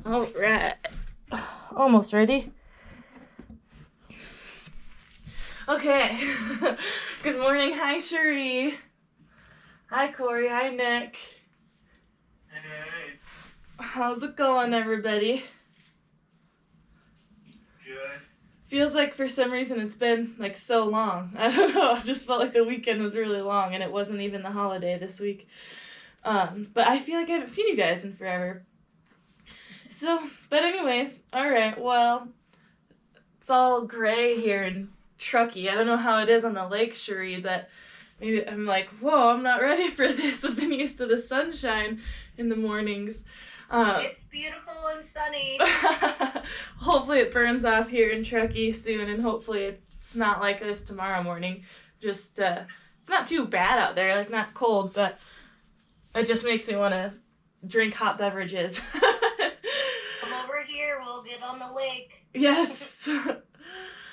All right. Almost ready. Okay. Good morning. Hi, Cherie. Hi, Corey. Hi, Nick. Hey. How's it going, everybody? Good. Feels like for some reason it's been like so long. I don't know. I just felt like the weekend was really long and it wasn't even the holiday this week. But I feel like I haven't seen you guys in forever. So, but anyways, all right. Well, it's all gray here in Truckee. I don't know how it is on the lake, Cherie, but maybe I'm like, whoa, I'm not ready for this. I've been used to the sunshine in the mornings. It's beautiful and sunny. Hopefully it burns off here in Truckee soon, and hopefully it's not like this tomorrow morning. Just, it's not too bad out there, like not cold, but it just makes me want to drink hot beverages. Come over here, we'll get on the lake. Yes. You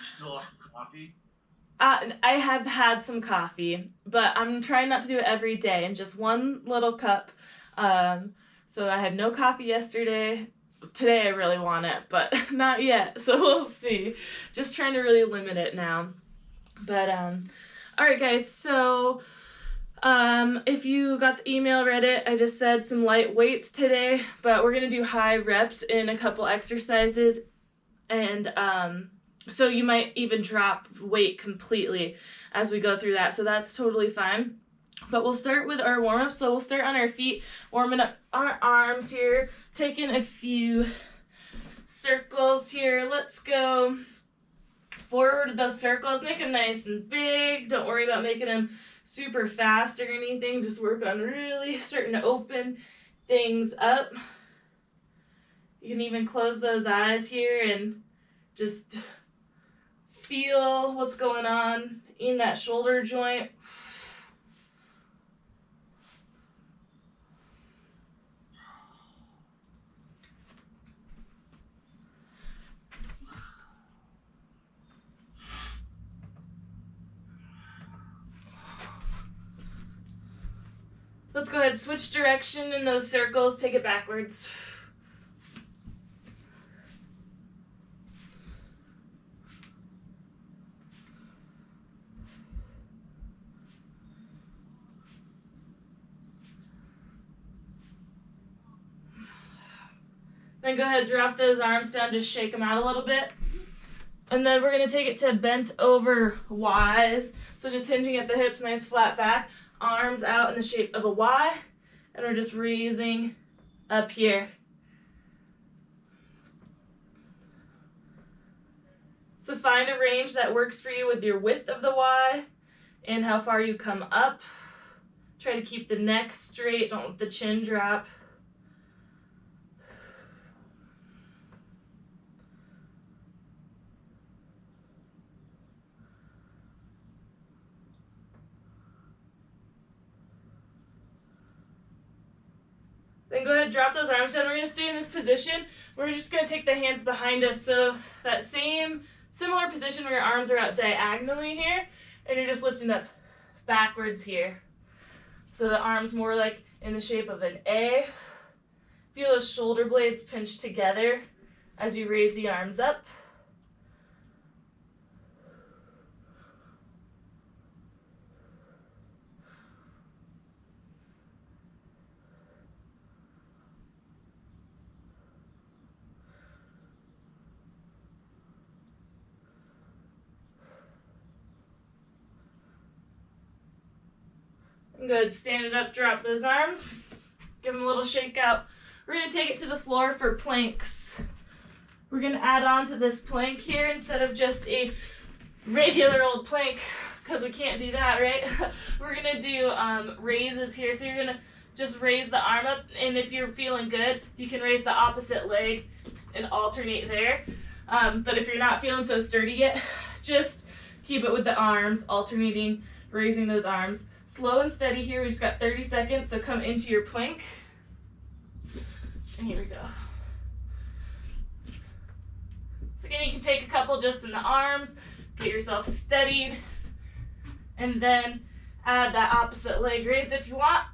still have coffee? I have had some coffee, but I'm trying not to do it every day, and just one little cup. So I had no coffee yesterday. Today I really want it, but not yet, so we'll see. Just trying to really limit it now. But, alright guys, so, if you got the email, read it, I just said some light weights today, but we're gonna do high reps in a couple exercises, and, so you might even drop weight completely as we go through that, so that's totally fine. But we'll start with our warm-up. So we'll start on our feet, warming up our arms here, taking a few circles here. Let's go forward with those circles. Make them nice and big. Don't worry about making them super fast or anything. Just work on really starting to open things up. You can even close those eyes here and just feel what's going on in that shoulder joint. Let's go ahead, switch direction in those circles, take it backwards. Then go ahead, drop those arms down, just shake them out a little bit. And then we're gonna take it to bent over Ys. So just hinging at the hips, nice flat back, arms out in the shape of a Y. And we're just raising up here. So find a range that works for you with your width of the Y and how far you come up. Try to keep the neck straight, don't let the chin drop. Then go ahead and drop those arms down. We're going to stay in this position. We're just going to take the hands behind us. So that similar position where your arms are out diagonally here, and you're just lifting up backwards here. So the arms more like in the shape of an A. Feel those shoulder blades pinch together as you raise the arms up. Good, stand it up, drop those arms. Give them a little shake out. We're gonna take it to the floor for planks. We're gonna add on to this plank here instead of just a regular old plank, because we can't do that, right? We're gonna do raises here. So you're gonna just raise the arm up, and if you're feeling good, you can raise the opposite leg and alternate there. But if you're not feeling so sturdy yet, just keep it with the arms, alternating, raising those arms. Slow and steady here. We just got 30 seconds, so come into your plank. And here we go. So again, you can take a couple just in the arms, get yourself steadied, and then add that opposite leg raise if you want.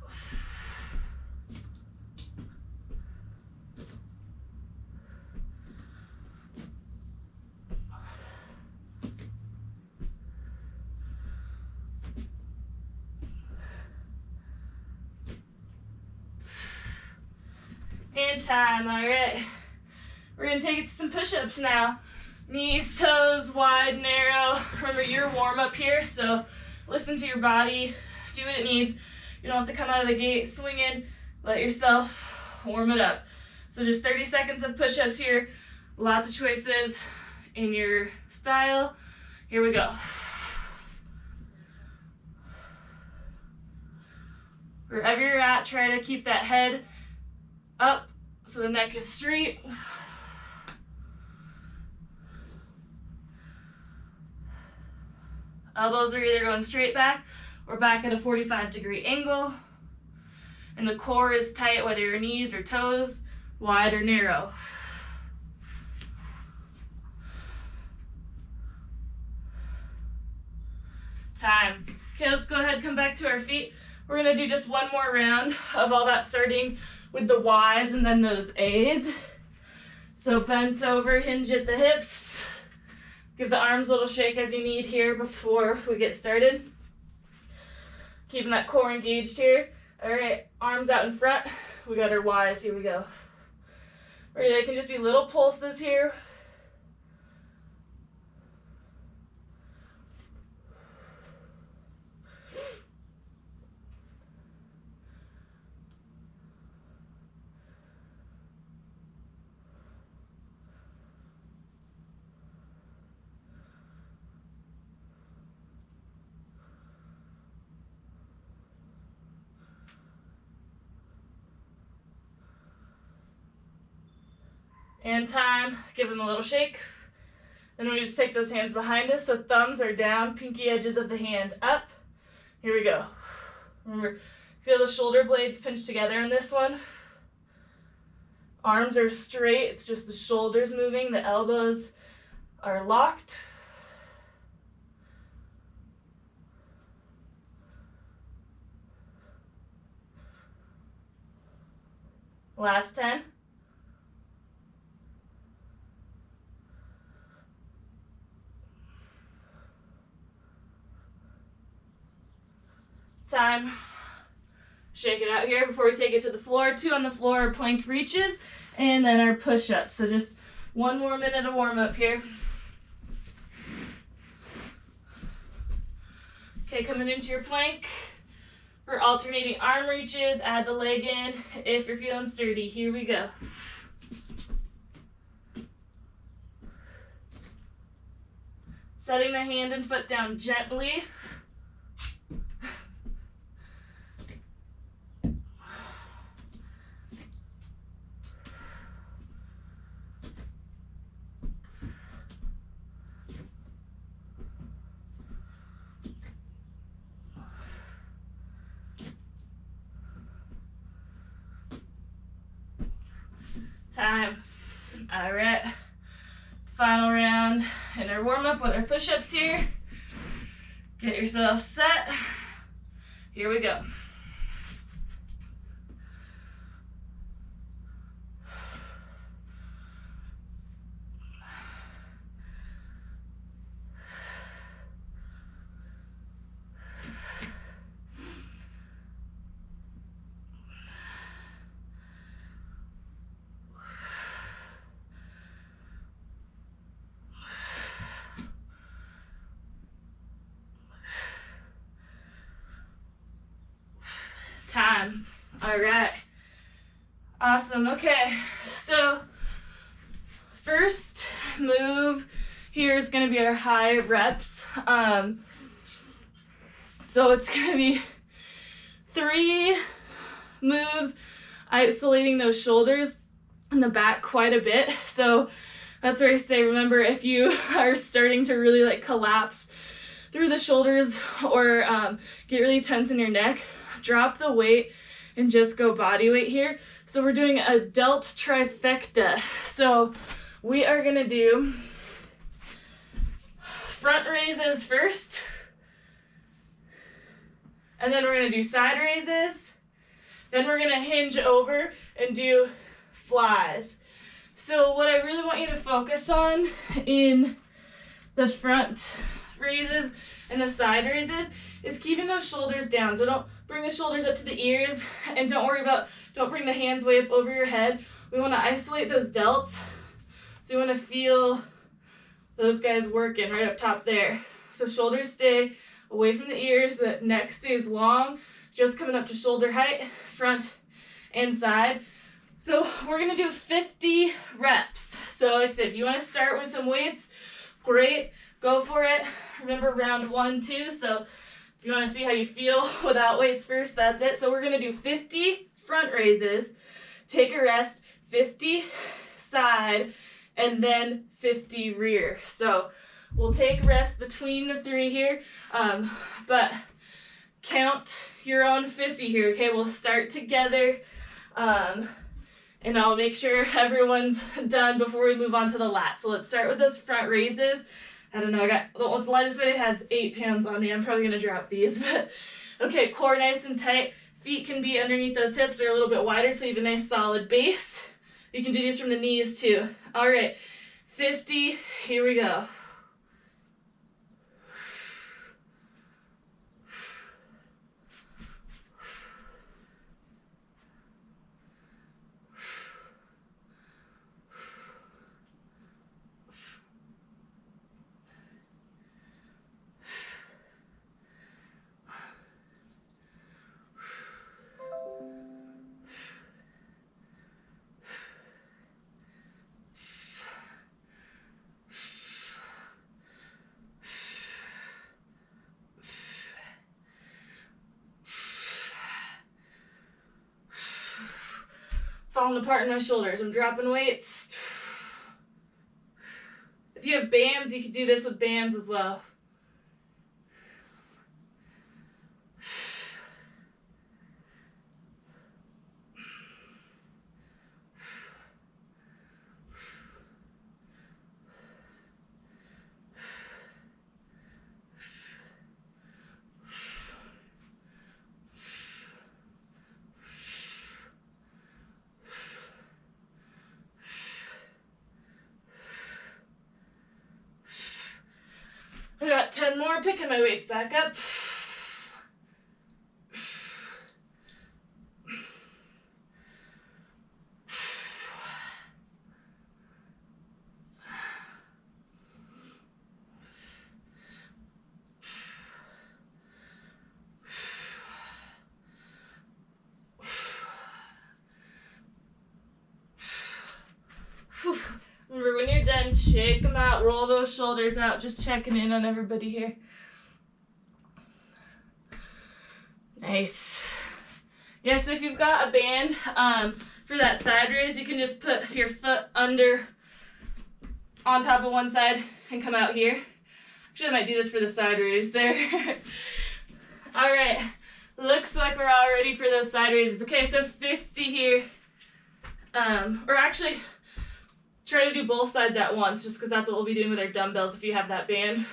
And time. All right. We're going to take it to some push-ups now. Knees, toes, wide, narrow. Remember your warm-up here, so listen to your body. Do what it needs. You don't have to come out of the gate swinging. Let yourself warm it up. So just 30 seconds of push-ups here. Lots of choices in your style. Here we go. Wherever you're at, try to keep that head up so the neck is straight. Elbows are either going straight back or back at a 45-degree angle. And the core is tight, whether your knees or toes, wide or narrow. Time. Okay, let's go ahead, come back to our feet. We're gonna do just one more round of all that, starting with the Ys and then those As. So bent over, hinge at the hips. Give the arms a little shake as you need here before we get started. Keeping that core engaged here. All right, arms out in front. We got our Ys, here we go. Or they can just be little pulses here. And time, give them a little shake. Then we just take those hands behind us, so thumbs are down, pinky edges of the hand up. Here we go. Remember, feel the shoulder blades pinch together in this one. Arms are straight, it's just the shoulders moving, the elbows are locked. Last 10. Time. Shake it out here before we take it to the floor. 2 on the floor, plank reaches, and then our push-ups. So just 1 more minute of warm-up here. Okay, coming into your plank. For alternating arm reaches, add the leg in if you're feeling sturdy. Here we go. Setting the hand and foot down gently. Time. All right. Final round in our warm-up with our push-ups here. Get yourself set. Here we go. Time. All right. Awesome. Okay. So first move here is going to be our high reps. So it's going to be 3 moves, isolating those shoulders and the back quite a bit. So that's where I say, remember, if you are starting to really like collapse through the shoulders or get really tense in your neck, drop the weight and just go body weight here. So we're doing a delt trifecta. So we are gonna do front raises first, and then we're gonna do side raises, then we're gonna hinge over and do flies. So what I really want you to focus on in the front raises and the side raises is keeping those shoulders down. So don't bring the shoulders up to the ears, and don't bring the hands way up over your head. we want to isolate those delts. So you want to feel those guys working right up top there. So shoulders stay away from the ears, the neck stays long, just coming up to shoulder height, front and side. So we're gonna do 50 reps. So like I said, if you wanna start with some weights, great, go for it. Remember round 1, 2, so if you wanna see how you feel without weights first, that's it. So we're gonna do 50 front raises, take a rest, 50 side, and then 50 rear. So we'll take rest between the 3 here, but count your own 50 here, okay? We'll start together, and I'll make sure everyone's done before we move on to the lat. So let's start with those front raises. I don't know, the lightest weight has 8 pounds on me. I'm probably gonna drop these, but okay, core nice and tight. Feet can be underneath those hips or a little bit wider, so you have a nice solid base. You can do these from the knees too. All right, 50, here we go. Falling apart in my shoulders. I'm dropping weights. If you have bands, you could do this with bands as well. I got 10 more, picking my weights back up. Remember, when you're done, shake them out, roll those shoulders out, just checking in on everybody here. Nice. Yeah, so if you've got a band for that side raise, you can just put your foot under on top of one side and come out here. Actually, I might do this for the side raise there. All right, looks like we're all ready for those side raises. Okay, so 50 here, or actually, try to do both sides at once, just because that's what we'll be doing with our dumbbells if you have that band,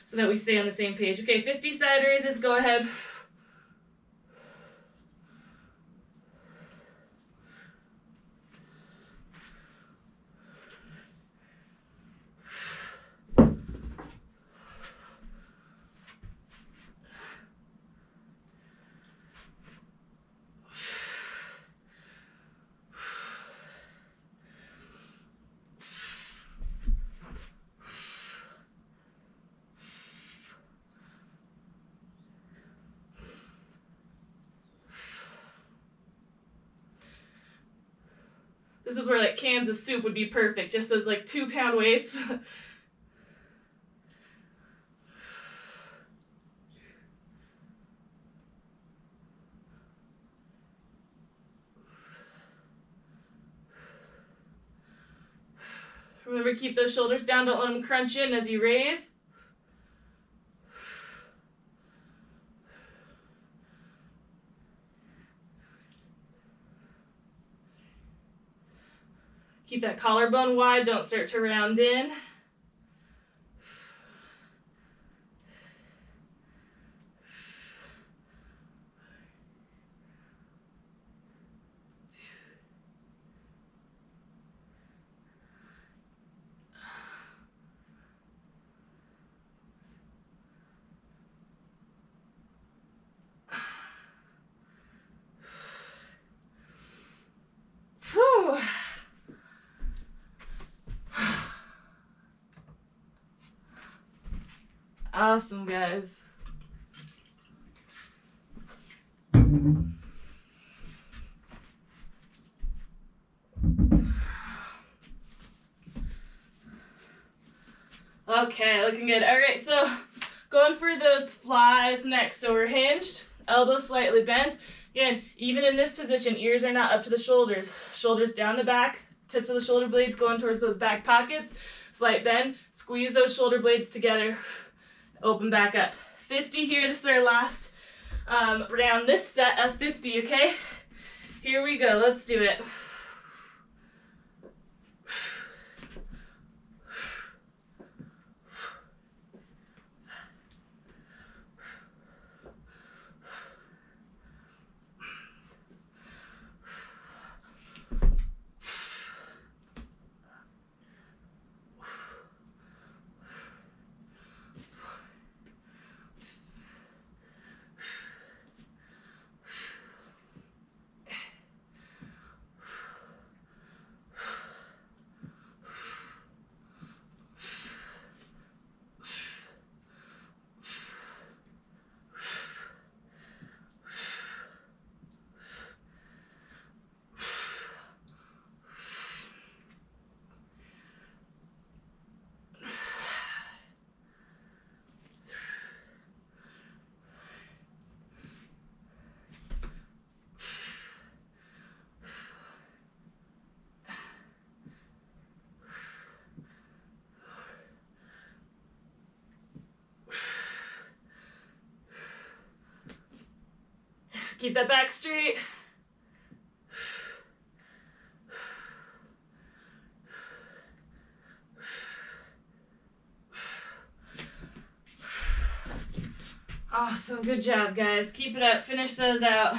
so that we stay on the same page. Okay, 50 side raises, go ahead. This is where like Kansas soup would be perfect, just those like 2-pound weights. Remember, keep those shoulders down, don't let them crunch in as you raise. Keep that collarbone wide, don't start to round in. Whew. Awesome, guys. Okay, looking good. All right, so going for those flies next. So we're hinged, elbows slightly bent. Again, even in this position, ears are not up to the shoulders. Shoulders down the back, tips of the shoulder blades going towards those back pockets. Slight bend, squeeze those shoulder blades together, open back up. 50 here, this is our last round, this set of 50, okay? Here we go, let's do it. Keep that back straight. Awesome, good job, guys. Keep it up, finish those out.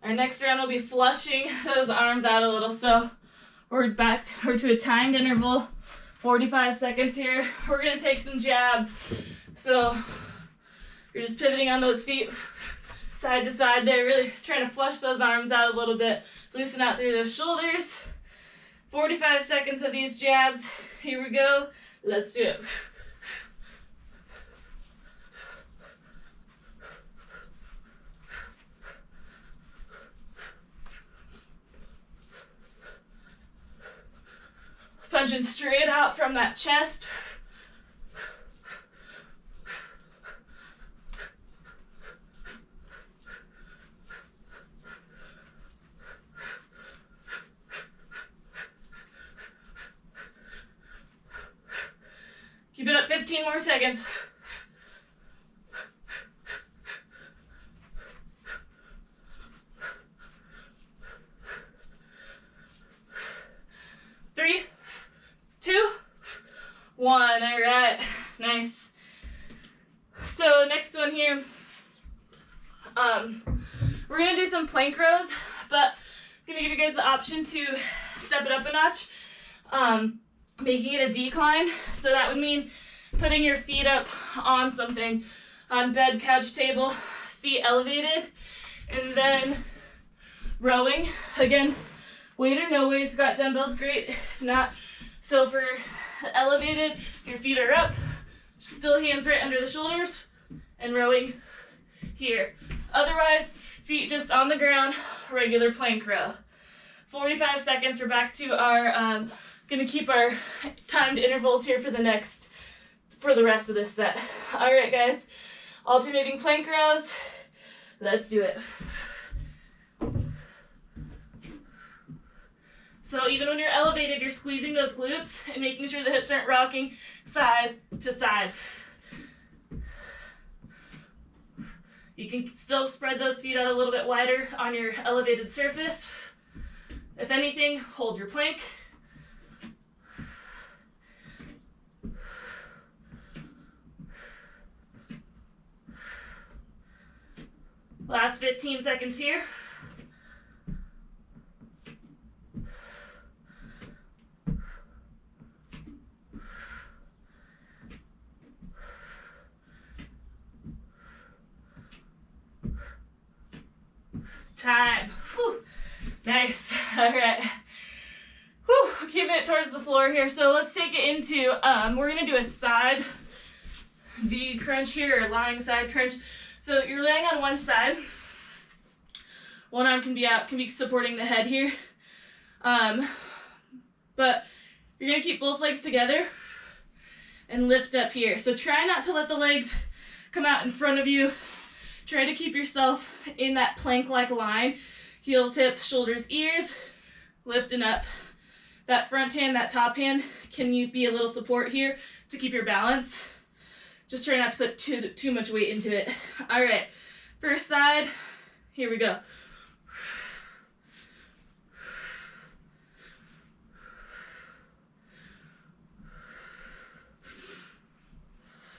Our next round will be flushing those arms out a little, so we're to a timed interval, 45 seconds here. We're gonna take some jabs. So you're just pivoting on those feet, side to side there, really trying to flush those arms out a little bit, loosen out through those shoulders. 45 seconds of these jabs. Here we go. Let's do it. Punching straight out from that chest. Keep it up, 15 more seconds. Three, 2, 1. All right, nice. So next one here, we're gonna do some plank rows, but I'm gonna give you guys the option to step it up a notch, making it a decline. So that would mean putting your feet up on something, on bed, couch, table, feet elevated, and then rowing. Again, weight or no weight. If you've got dumbbells, great. If not, so for elevated, your feet are up, still hands right under the shoulders, and rowing here. Otherwise, feet just on the ground, regular plank row. 45 seconds, we're back to our, gonna keep our timed intervals here for the rest of this set. All right, guys, alternating plank rows, let's do it. So even when you're elevated, you're squeezing those glutes and making sure the hips aren't rocking side to side. You can still spread those feet out a little bit wider on your elevated surface. If anything, hold your plank. Last 15 seconds here. Time. Whew. Nice. All right. Whew. keeping it towards the floor here. So let's take it into, we're gonna do a side V crunch here, or lying side crunch. So you're laying on one side. One arm can be out, can be supporting the head here. But you're gonna keep both legs together and lift up here. So try not to let the legs come out in front of you. Try to keep yourself in that plank-like line. Heels, hip, shoulders, ears, lifting up. That front hand, that top hand, can you be a little support here to keep your balance? Just try not to put too much weight into it. All right, first side, here we go.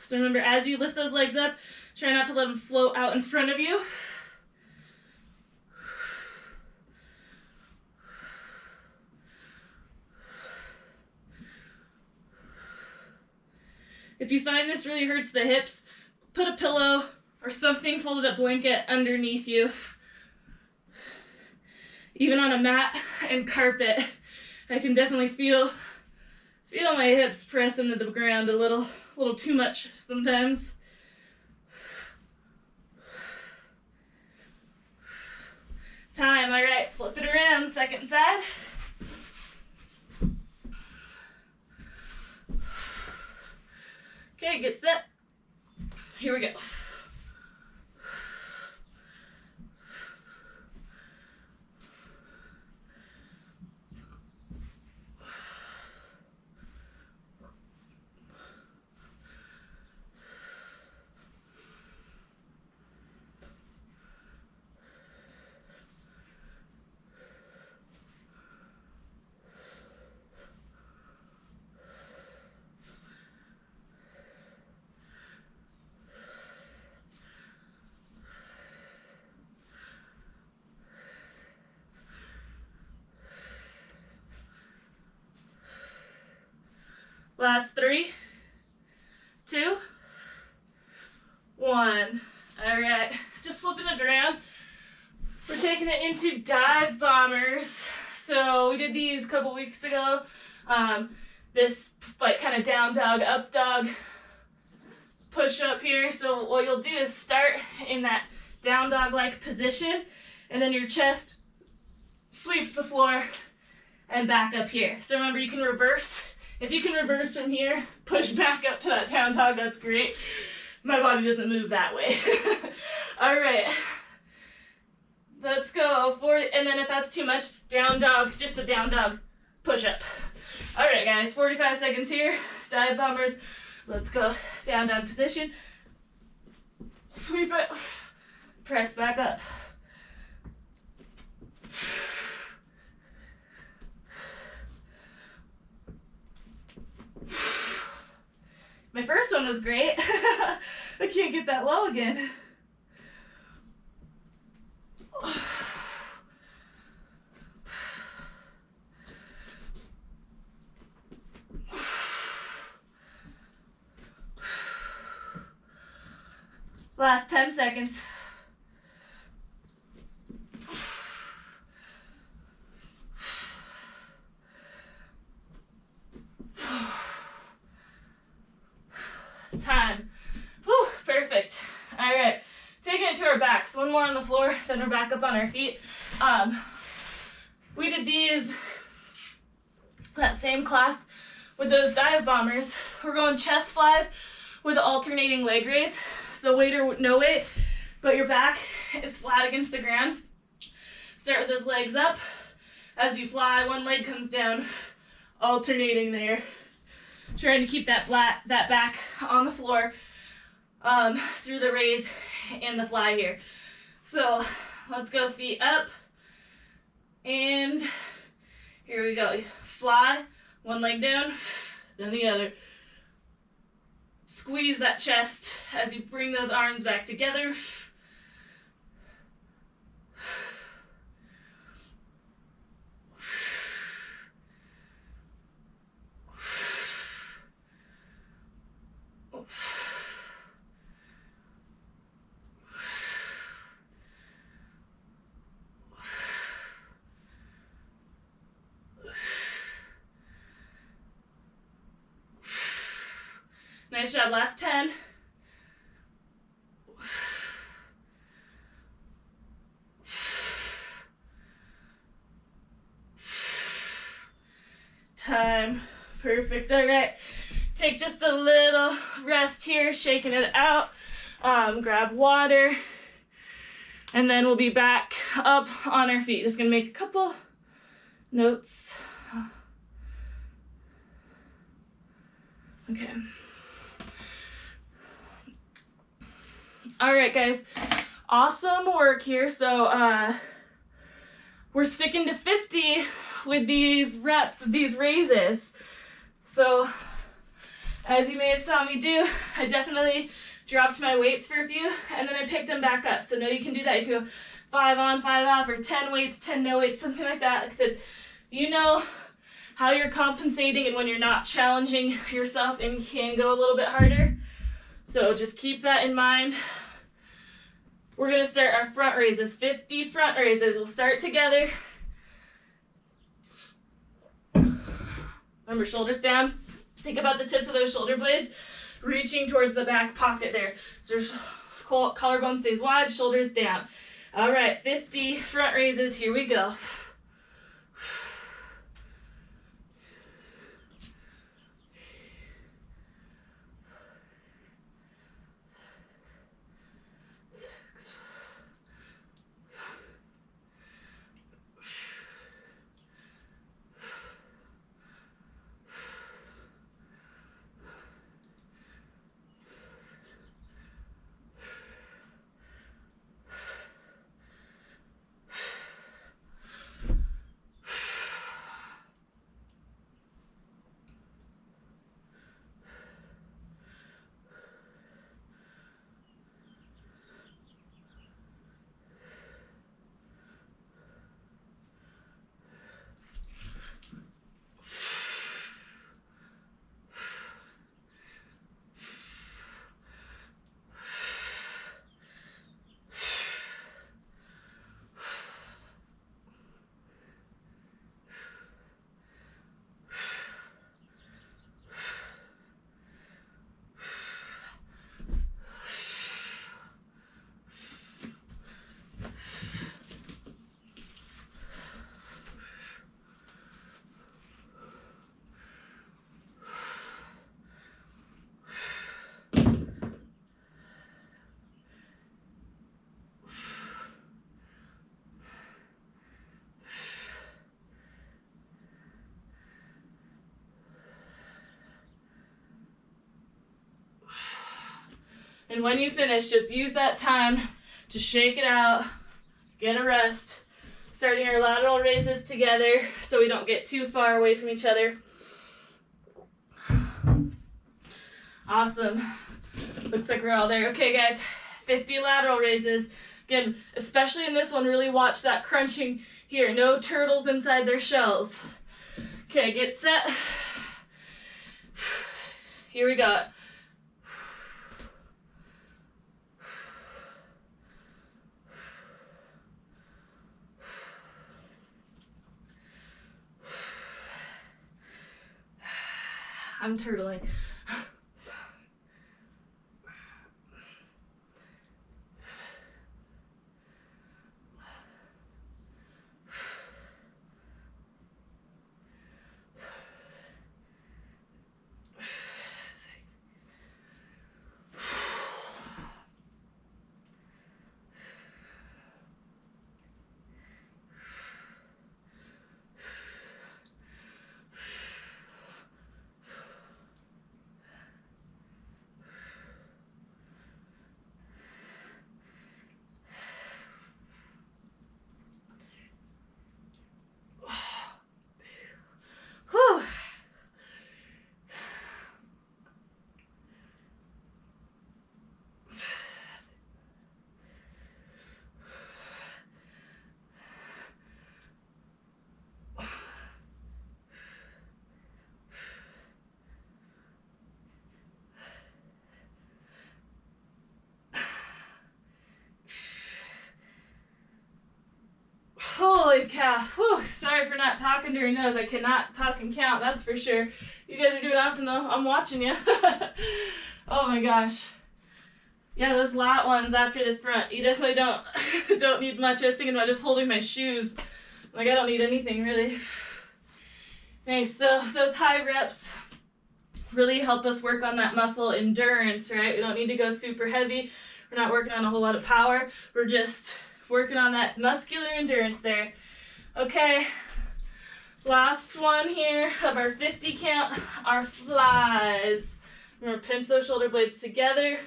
So remember, as you lift those legs up, try not to let them float out in front of you. If you find this really hurts the hips, put a pillow or something, folded up blanket underneath you. Even on a mat and carpet, I can definitely feel my hips press into the ground a little too much sometimes. Time, all right, flip it around, second side. Okay, get set. Here we go. Last 3, 2, 1. All right, just flipping it around. We're taking it into dive bombers. So we did these a couple weeks ago. This like kind of down dog, up dog push up here. So what you'll do is start in that down dog like position, and then your chest sweeps the floor and back up here. So remember, you can reverse. If you can reverse from here, push back up to that down dog, that's great. My body doesn't move that way. All right, let's go for it. And then if that's too much, down dog, just a down dog push up. All right, guys, 45 seconds here. Dive bombers. Let's go. Down dog position. Sweep it. Press back up. My first one was great. I can't get that low again. Last 10 seconds. Time. Whew, perfect. All right, taking it to our backs. One more on the floor, then we're back up on our feet. We did these, that same class with those dive bombers. We're going chest flies with alternating leg raise. So weight or no weight, but your back is flat against the ground. Start with those legs up. As you fly, one leg comes down, alternating there. Trying to keep that back on the floor through the raise and the fly here. So let's go, feet up, and here we go. Fly, one leg down, then the other. Squeeze that chest as you bring those arms back together. Nice job. Last 10. Time. Perfect. All right. Take just a little rest here, shaking it out. Grab water. And then we'll be back up on our feet. Just gonna make a couple notes. Okay. All right, guys. Awesome work here. So we're sticking to 50 with these reps, these raises. So as you may have saw me do, I definitely dropped my weights for a few, and then I picked them back up. So no, you can do that. You can go 5 on, 5 off, or 10 weights, 10 no weights, something like that. Like I said, you know how you're compensating and when you're not challenging yourself and you can go a little bit harder. So just keep that in mind. We're gonna start our front raises, 50 front raises. We'll start together. Remember, shoulders down. Think about the tips of those shoulder blades reaching towards the back pocket there. So collarbone stays wide, shoulders down. All right, 50 front raises, here we go. And when you finish, just use that time to shake it out, get a rest, starting our lateral raises together so we don't get too far away from each other. Awesome. Looks like we're all there. Okay, guys, 50 lateral raises. Again, especially in this one, really watch that crunching here. No turtles inside their shells. Okay, get set. Here we go. I'm turtling. Whew. Holy cow. Whew. Sorry for not talking during those. I cannot talk and count, that's for sure. You guys are doing awesome though. I'm watching you. Oh my gosh. Yeah, those lat ones after the front, you definitely don't need much. I was thinking about just holding my shoes. Like, I don't need anything really. Okay, so those high reps really help us work on that muscle endurance, right? We don't need to go super heavy. We're not working on a whole lot of power. We're just working on that muscular endurance there. Okay, last one here of our 50 count, our flies. Remember, pinch those shoulder blades together.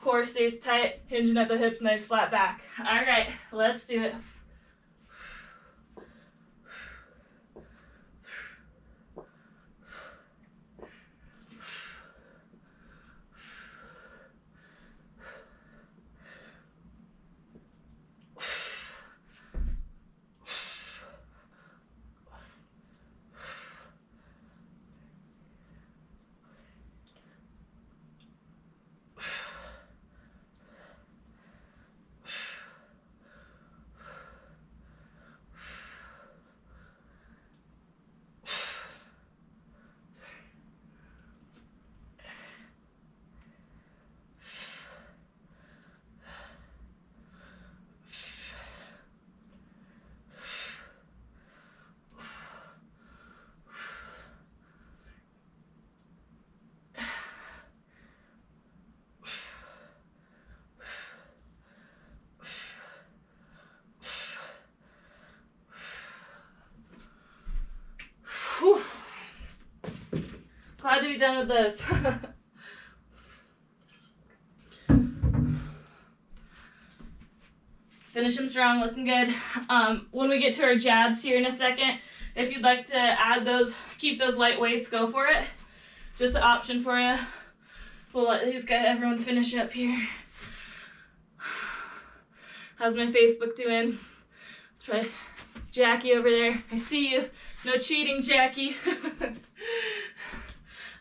Core stays tight, hinging at the hips, nice flat back. All right, let's do it. Whew. Glad to be done with those. Finish them strong, looking good. When we get to our jabs here in a second, if you'd like to add those, keep those light weights, go for it. Just an option for you. We'll let everyone finish up here. How's my Facebook doing? It's probably Jackie over there. I see you. No cheating, Jackie.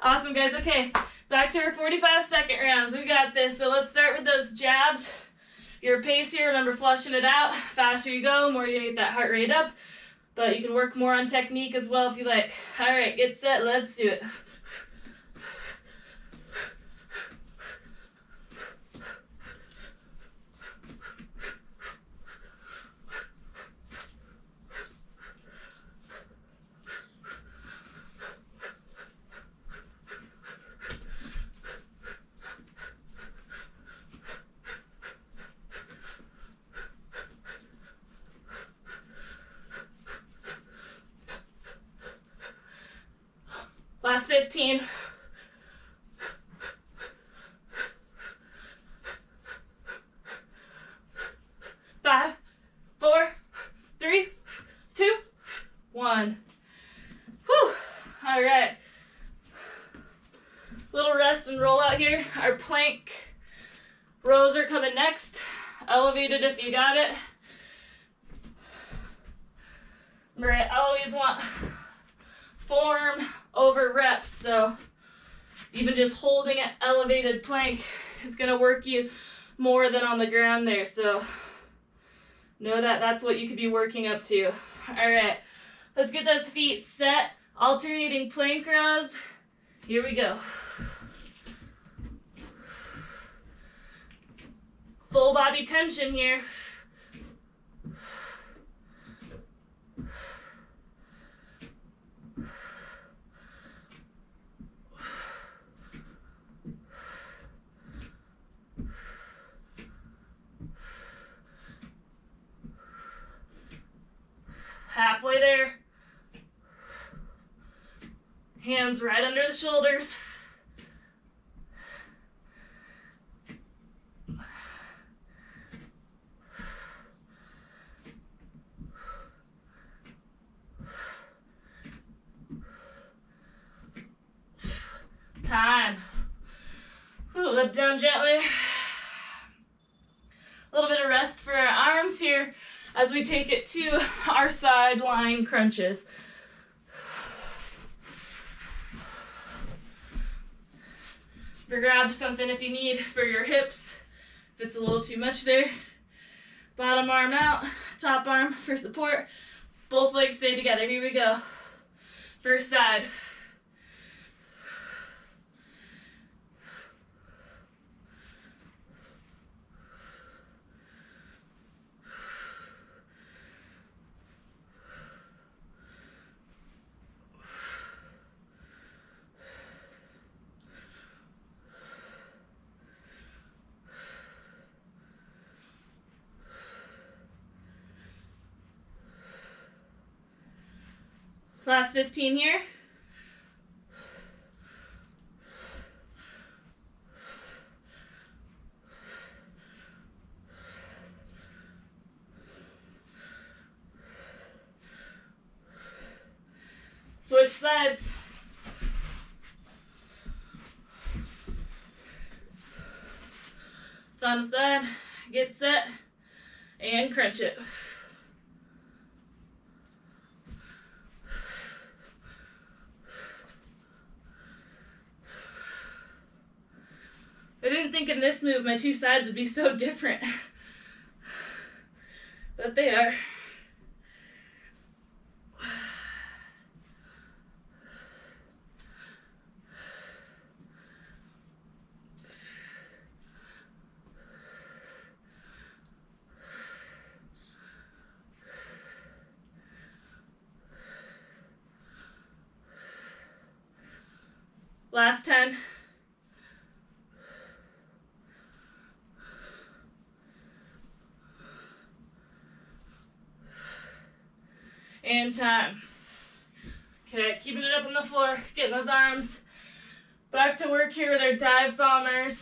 Awesome, guys. Okay, back to our 45-second rounds. We got this. So let's start with those jabs. Your pace here, remember flushing it out. Faster you go, more you get that heart rate up. But you can work more on technique as well if you like. All right, get set. Let's do it. Last 15. 5, 4, 3, 2, 1. Whew. All right. Little rest and roll out here. Our plank rows are coming next. Elevated if you got it. Remember, I always want form over reps, so even just holding an elevated plank is going to work you more than on the ground there, so know that that's what you could be working up to. All right, let's get those feet set, alternating plank rows. Here we go. Full body tension here. Halfway there. Hands right under the shoulders. Time. Ooh, up, down gently. A little bit of rest for our arms here as we take it to our sideline crunches. Grab something if you need for your hips, if it's a little too much there. Bottom arm out, top arm for support. Both legs stay together. Here we go. First side. Last 15 here. Switch sides. Final side, get set, and crunch it. I didn't think in this move my two sides would be so different, but they are. Last 10. And time. Okay, keeping it up on the floor, getting those arms back to work here with our dive bombers.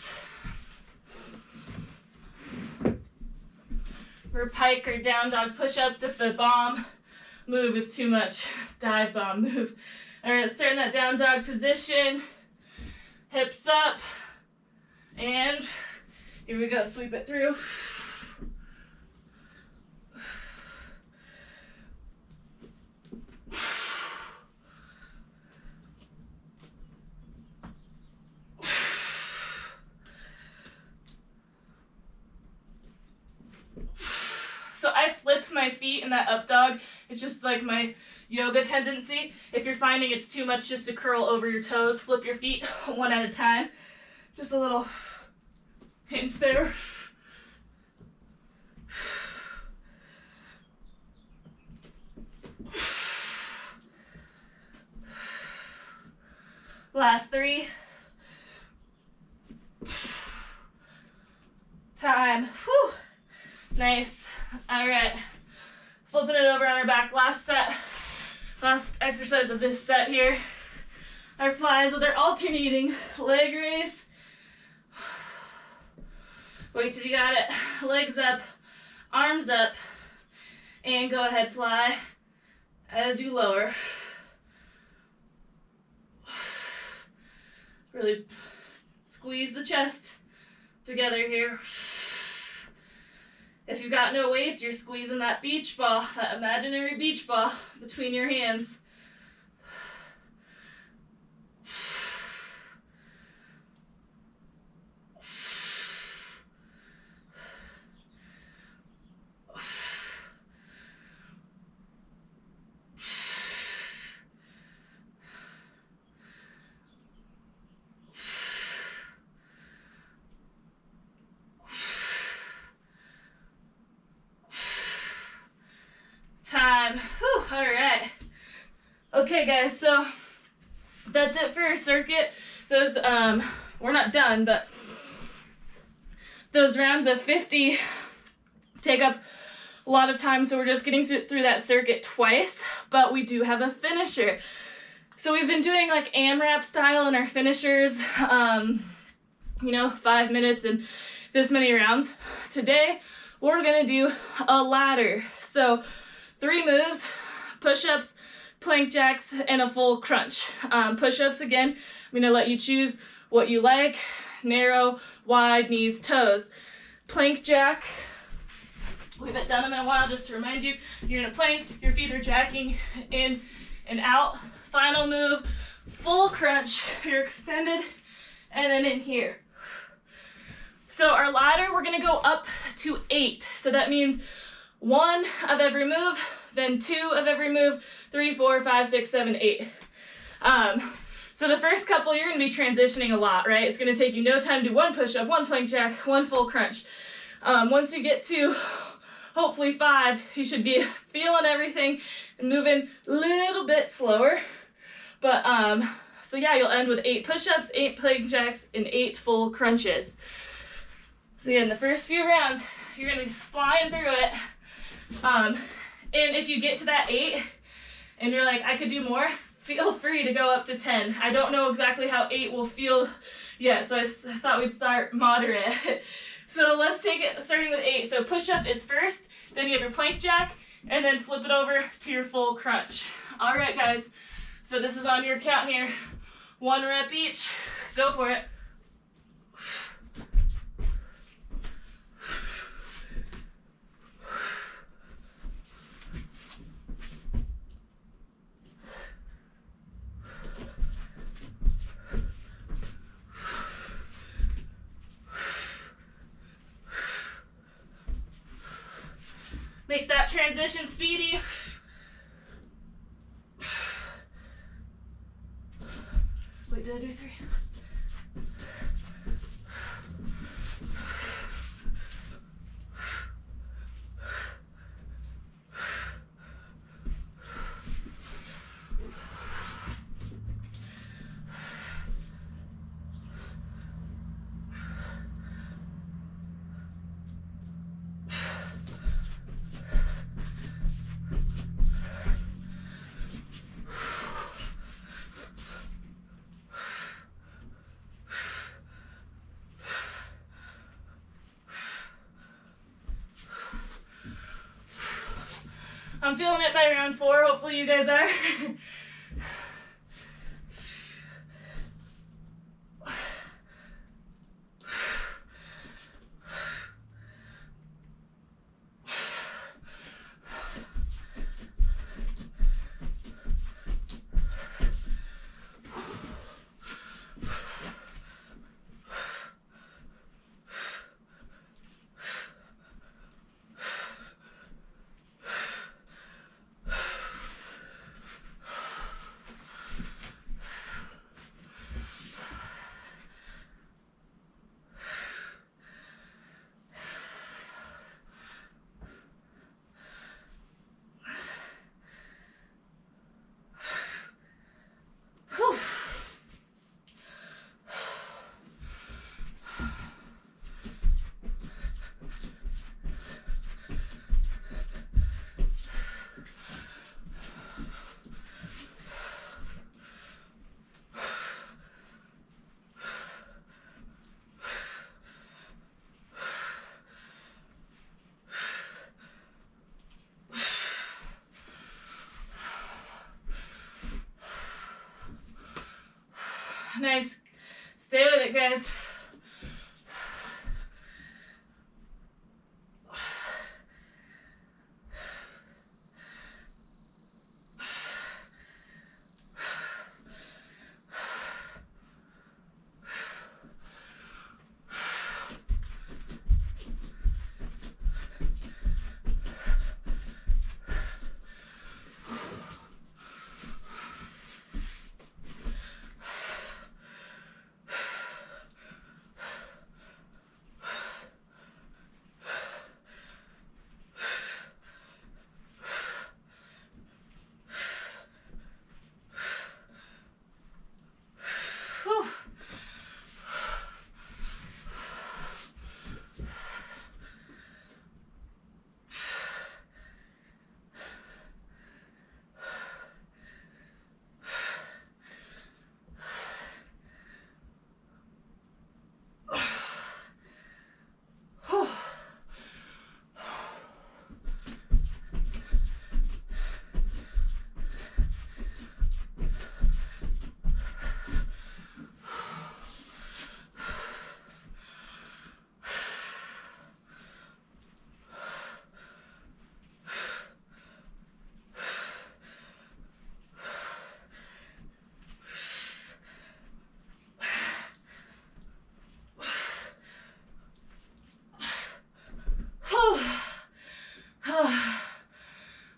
Or pike or down dog push-ups if the bomb move is too much. Dive bomb move. All right, let's start in that down dog position. Hips up, and here we go, sweep it through. So I flip my feet in that up dog. It's just like my yoga tendency. If you're finding it's too much just to curl over your toes, flip your feet one at a time. Just a little hint there. Last 3. Time. Whew. Nice. All right. Flipping it over on our back. Last set. Last exercise of this set here. Our flies with our alternating leg raise. Wait till you got it. Legs up, arms up, and go ahead, fly as you lower. Really squeeze the chest together here. If you've got no weights, you're squeezing that beach ball, that imaginary beach ball between your hands. Time. Whew, all right. Okay, guys, so that's it for our circuit. Those, we're not done, but those rounds of 50 take up a lot of time, so we're just getting through that circuit twice, but we do have a finisher. So we've been doing like AMRAP style in our finishers, 5 minutes and this many rounds. Today, we're gonna do a ladder. So 3 moves, push-ups, plank jacks, and a full crunch. Push-ups, again, I'm gonna let you choose what you like, narrow, wide, knees, toes. Plank jack, we haven't done them in a while, just to remind you, you're gonna plank, your feet are jacking in and out. Final move, full crunch, you're extended, and then in here. So our ladder, we're gonna go up to 8. So that means 1 of every move, then 2 of every move, 3, 4, 5, 6, 7, 8. So the first couple, you're gonna be transitioning a lot, right? It's gonna take you no time to do 1 push-up, 1 plank jack, 1 full crunch. Once you get to hopefully 5, you should be feeling everything and moving a little bit slower. But, so yeah, you'll end with 8 push-ups, 8 plank jacks, and 8 full crunches. So yeah, in the first few rounds, you're gonna be flying through it. And if you get to that 8 and you're like, I could do more, feel free to go up to 10. I don't know exactly how 8 will feel yet, so I thought we'd start moderate. So let's take it starting with 8. So push up is first, then you have your plank jack, and then flip it over to your full crunch. All right, guys. So this is on your count here. 1 rep each. Go for it. Make that transition speedy. Wait, did I do 3? I'm feeling it by round 4. Hopefully you guys are. Nice. Stay with it, guys.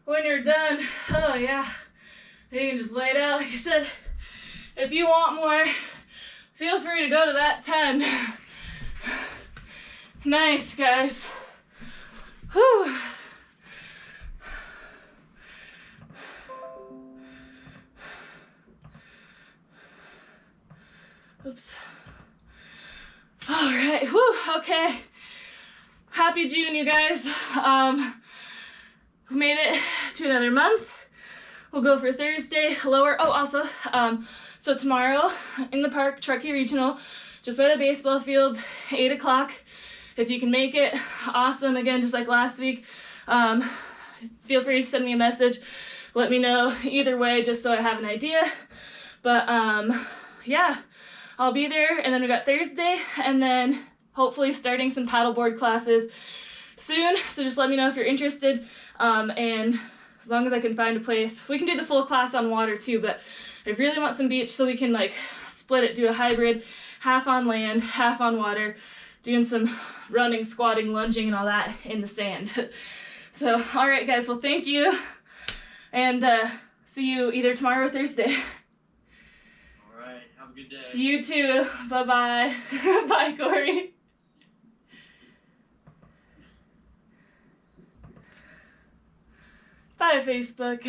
When you're done, oh yeah, you can just lay it out. Like I said, if you want more, feel free to go to that 10. Nice, guys. Whew. Oops. All right, whew, okay. Happy June, you guys. We made it to another month. we'll go for Thursday, lower. Oh, also, so tomorrow in the park, Truckee Regional, just by the baseball field, 8 o'clock. If you can make it, awesome. Again, just like last week, feel free to send me a message. Let me know either way, just so I have an idea. But yeah, I'll be there. And then we got Thursday, and then hopefully starting some paddleboard classes soon. So just let me know if you're interested. And as long as I can find a place, we can do the full class on water too, but I really want some beach so we can like split it, do a hybrid, half on land, half on water, doing some running, squatting, lunging, and all that in the sand. So, all right, guys, well, thank you, and see you either tomorrow or Thursday. All right. Have a good day. You too. Bye-bye. Bye, Corey. Bye, Facebook.